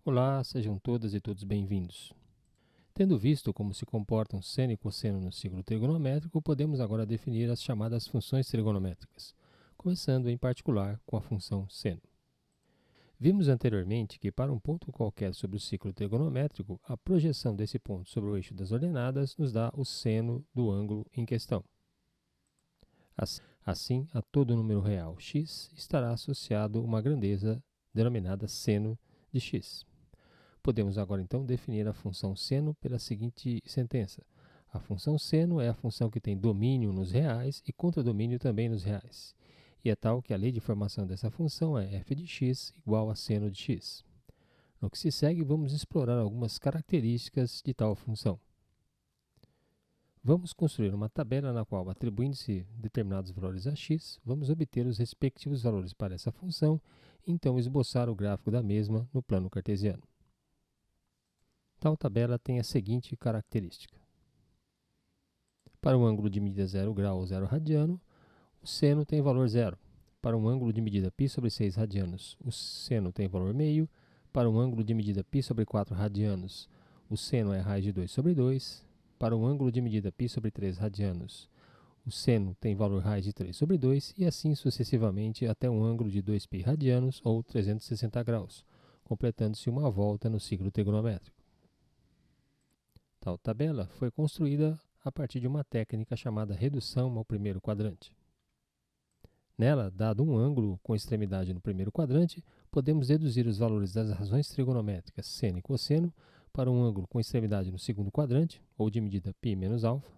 Olá, sejam todas e todos bem-vindos. Tendo visto como se comportam seno e cosseno no ciclo trigonométrico, podemos agora definir as chamadas funções trigonométricas, começando em particular com a função seno. Vimos anteriormente que para um ponto qualquer sobre o ciclo trigonométrico, a projeção desse ponto sobre o eixo das ordenadas nos dá o seno do ângulo em questão. Assim, a todo número real x estará associado uma grandeza denominada seno de x. Podemos agora então definir a função seno pela seguinte sentença. A função seno é a função que tem domínio nos reais e contradomínio também nos reais. E é tal que a lei de formação dessa função é f de x igual a seno de x. No que se segue, vamos explorar algumas características de tal função. Vamos construir uma tabela na qual, atribuindo-se determinados valores a x, vamos obter os respectivos valores para essa função e então esboçar o gráfico da mesma no plano cartesiano. Tal tabela tem a seguinte característica. Para um ângulo de medida 0 grau ou 0 radiano, o seno tem valor 0. Para um ângulo de medida π sobre 6 radianos, o seno tem valor meio. Para um ângulo de medida π sobre 4 radianos, o seno é raiz de 2 sobre 2. Para um ângulo de medida π sobre 3 radianos, o seno tem valor raiz de 3 sobre 2 e assim sucessivamente até um ângulo de 2π radianos ou 360 graus, completando-se uma volta no ciclo trigonométrico. Tal tabela foi construída a partir de uma técnica chamada redução ao primeiro quadrante. Nela, dado um ângulo com extremidade no primeiro quadrante, podemos deduzir os valores das razões trigonométricas seno e cosseno para um ângulo com extremidade no segundo quadrante, ou de medida π menos alfa.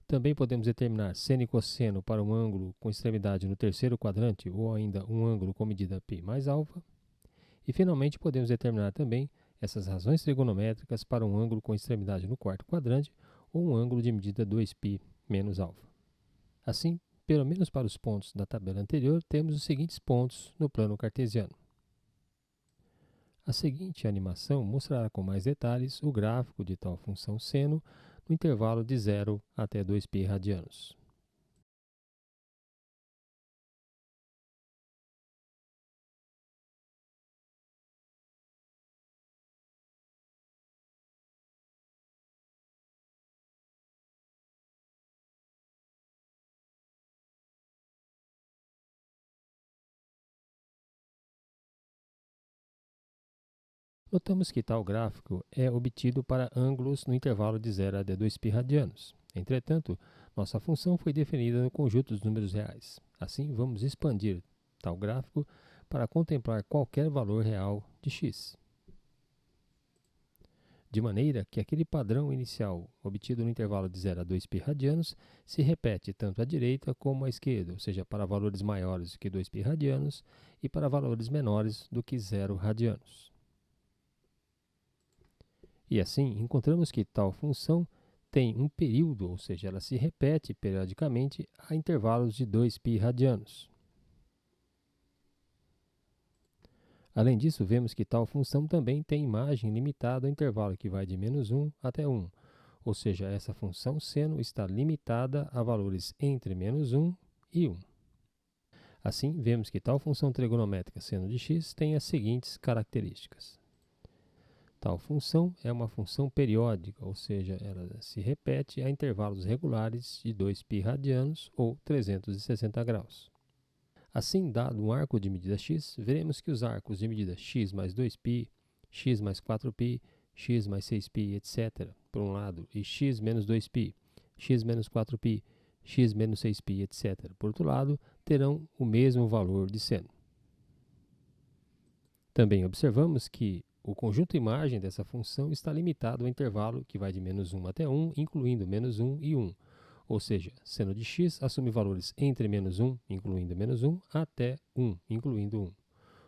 Também podemos determinar seno e cosseno para um ângulo com extremidade no terceiro quadrante, ou ainda um ângulo com medida π mais alfa. E, finalmente, podemos determinar também essas razões trigonométricas para um ângulo com extremidade no quarto quadrante ou um ângulo de medida 2π menos alfa. Assim, pelo menos para os pontos da tabela anterior, temos os seguintes pontos no plano cartesiano. A seguinte animação mostrará com mais detalhes o gráfico de tal função seno no intervalo de 0 até 2π radianos. Notamos que tal gráfico é obtido para ângulos no intervalo de 0 até 2π radianos. Entretanto, nossa função foi definida no conjunto dos números reais. Assim, vamos expandir tal gráfico para contemplar qualquer valor real de x. De maneira que aquele padrão inicial obtido no intervalo de 0 a 2π radianos se repete tanto à direita como à esquerda, ou seja, para valores maiores do que 2π radianos e para valores menores do que 0 radianos. E assim, encontramos que tal função tem um período, ou seja, ela se repete periodicamente a intervalos de 2π radianos. Além disso, vemos que tal função também tem imagem limitada ao intervalo que vai de menos 1 até 1, ou seja, essa função seno está limitada a valores entre menos 1 e 1. Assim, vemos que tal função trigonométrica seno de x tem as seguintes características. Tal função é uma função periódica, ou seja, ela se repete a intervalos regulares de 2π radianos ou 360 graus. Assim, dado um arco de medida x, veremos que os arcos de medida x mais 2π, x mais 4π, x mais 6π, etc., por um lado, e x menos 2π, x menos 4π, x menos 6π, etc., por outro lado, terão o mesmo valor de seno. Também observamos que o conjunto imagem dessa função está limitado ao intervalo que vai de menos 1 até 1, incluindo menos 1 e 1. Ou seja, seno de x assume valores entre menos 1, incluindo menos 1, até 1, incluindo 1.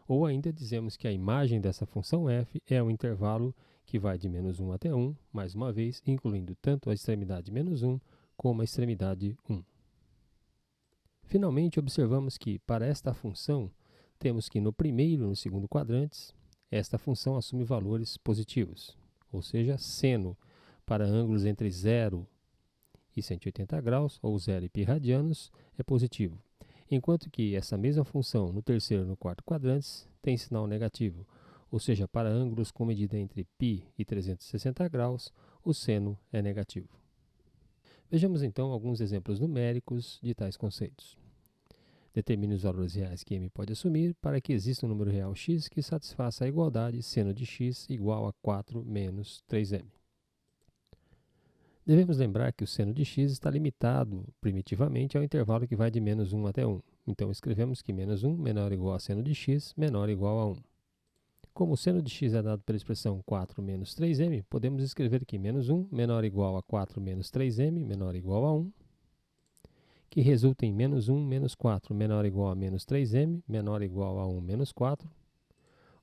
Ou ainda dizemos que a imagem dessa função f é um intervalo que vai de menos 1 até 1, mais uma vez, incluindo tanto a extremidade menos 1 como a extremidade 1. Finalmente, observamos que, para esta função, temos que no primeiro e no segundo quadrantes, esta função assume valores positivos, ou seja, seno para ângulos entre 0 e 180 graus, ou 0 e π radianos, é positivo, enquanto que essa mesma função no terceiro e no quarto quadrantes tem sinal negativo, ou seja, para ângulos com medida entre π e 360 graus, o seno é negativo. Vejamos então alguns exemplos numéricos de tais conceitos. Determine os valores reais que m pode assumir para que exista um número real x que satisfaça a igualdade seno de x igual a 4 menos 3m. Devemos lembrar que o seno de x está limitado primitivamente ao intervalo que vai de menos 1 até 1. Então, escrevemos que menos 1 menor ou igual a seno de x menor ou igual a 1. Como o seno de x é dado pela expressão 4 menos 3m, podemos escrever que menos 1 menor ou igual a 4 menos 3m menor ou igual a 1, que resulta em menos 1 menos 4 menor ou igual a menos 3m menor ou igual a 1 menos 4,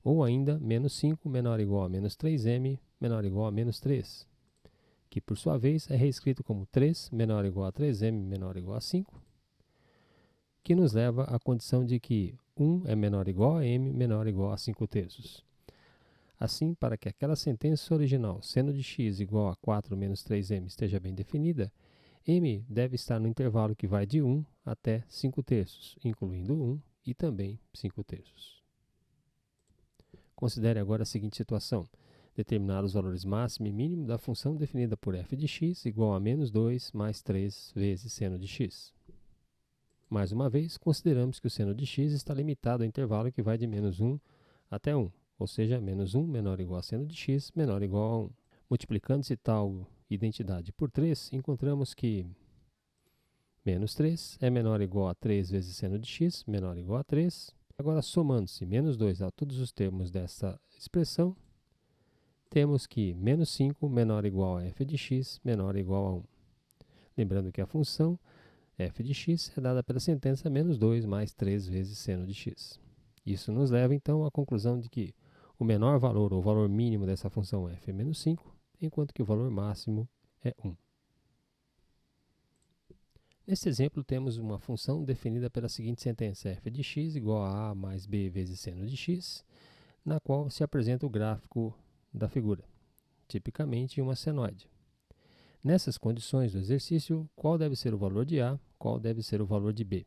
ou ainda menos 5 menor ou igual a menos 3m menor ou igual a menos 3, que por sua vez é reescrito como 3 menor ou igual a 3m menor ou igual a 5, que nos leva à condição de que 1 é menor ou igual a m menor ou igual a 5 terços. Assim, para que aquela sentença original, seno de x igual a 4 menos 3m, esteja bem definida, m deve estar no intervalo que vai de 1 até 5 terços, incluindo 1 e também 5 terços. Considere agora a seguinte situação. Determinar os valores máximo e mínimo da função definida por f de x igual a menos 2 mais 3 vezes seno de x. Mais uma vez, consideramos que o seno de x está limitado ao intervalo que vai de menos 1 até 1, ou seja, menos 1 menor ou igual a seno de x menor ou igual a 1. Multiplicando-se tal identidade por 3, encontramos que menos 3 é menor ou igual a 3 vezes seno de x menor ou igual a 3. Agora, somando-se menos 2 a todos os termos dessa expressão, temos que menos 5 menor ou igual a f de x menor ou igual a 1. Lembrando que a função f de x é dada pela sentença menos 2 mais 3 vezes seno de x. Isso nos leva, então, à conclusão de que o menor valor, ou valor mínimo dessa função f é menos 5, enquanto que o valor máximo é 1. Neste exemplo, temos uma função definida pela seguinte sentença, f de x igual a a mais b vezes seno de x, na qual se apresenta o gráfico da figura, tipicamente uma senoide. Nessas condições do exercício, qual deve ser o valor de a, qual deve ser o valor de b?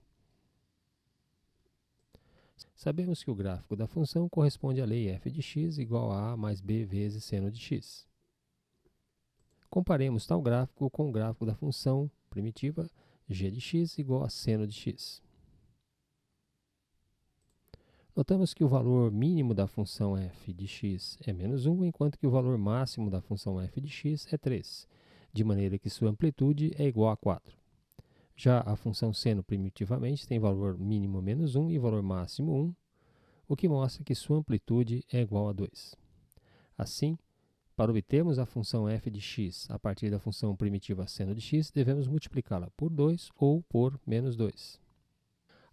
Sabemos que o gráfico da função corresponde à lei f de x igual a mais b vezes seno de x. Comparemos tal gráfico com o gráfico da função primitiva g de x igual a seno de x. Notamos que o valor mínimo da função f de x é menos 1, enquanto que o valor máximo da função f de x é 3, de maneira que sua amplitude é igual a 4. Já a função seno primitivamente tem valor mínimo menos 1 e valor máximo 1, o que mostra que sua amplitude é igual a 2. Assim, para obtermos a função f de x a partir da função primitiva seno de x, devemos multiplicá-la por 2 ou por menos 2.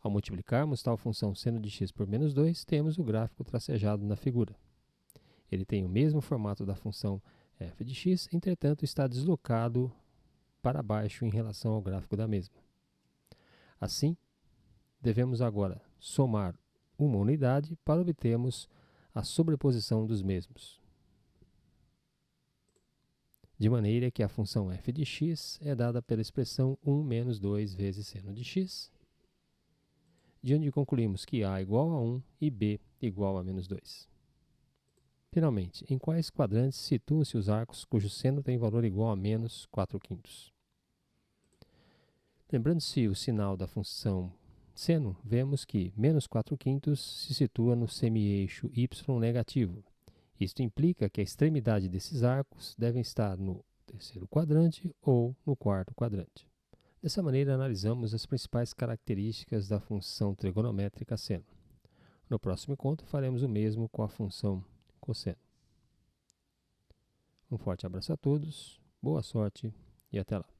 Ao multiplicarmos tal função seno de x por menos 2, temos o gráfico tracejado na figura. Ele tem o mesmo formato da função f de x, entretanto está deslocado para baixo em relação ao gráfico da mesma. Assim, devemos agora somar uma unidade para obtermos a sobreposição dos mesmos. De maneira que a função f de x é dada pela expressão 1 menos 2 vezes seno de x, de onde concluímos que a igual a 1 e b igual a menos 2. Finalmente, em quais quadrantes situam-se os arcos cujo seno tem valor igual a menos 4/5? Lembrando-se o sinal da função seno, vemos que menos 4/5 se situa no semi-eixo y negativo. Isto implica que a extremidade desses arcos devem estar no terceiro quadrante ou no quarto quadrante. Dessa maneira, analisamos as principais características da função trigonométrica seno. No próximo encontro, faremos o mesmo com a função cosseno. Um forte abraço a todos, boa sorte e até lá.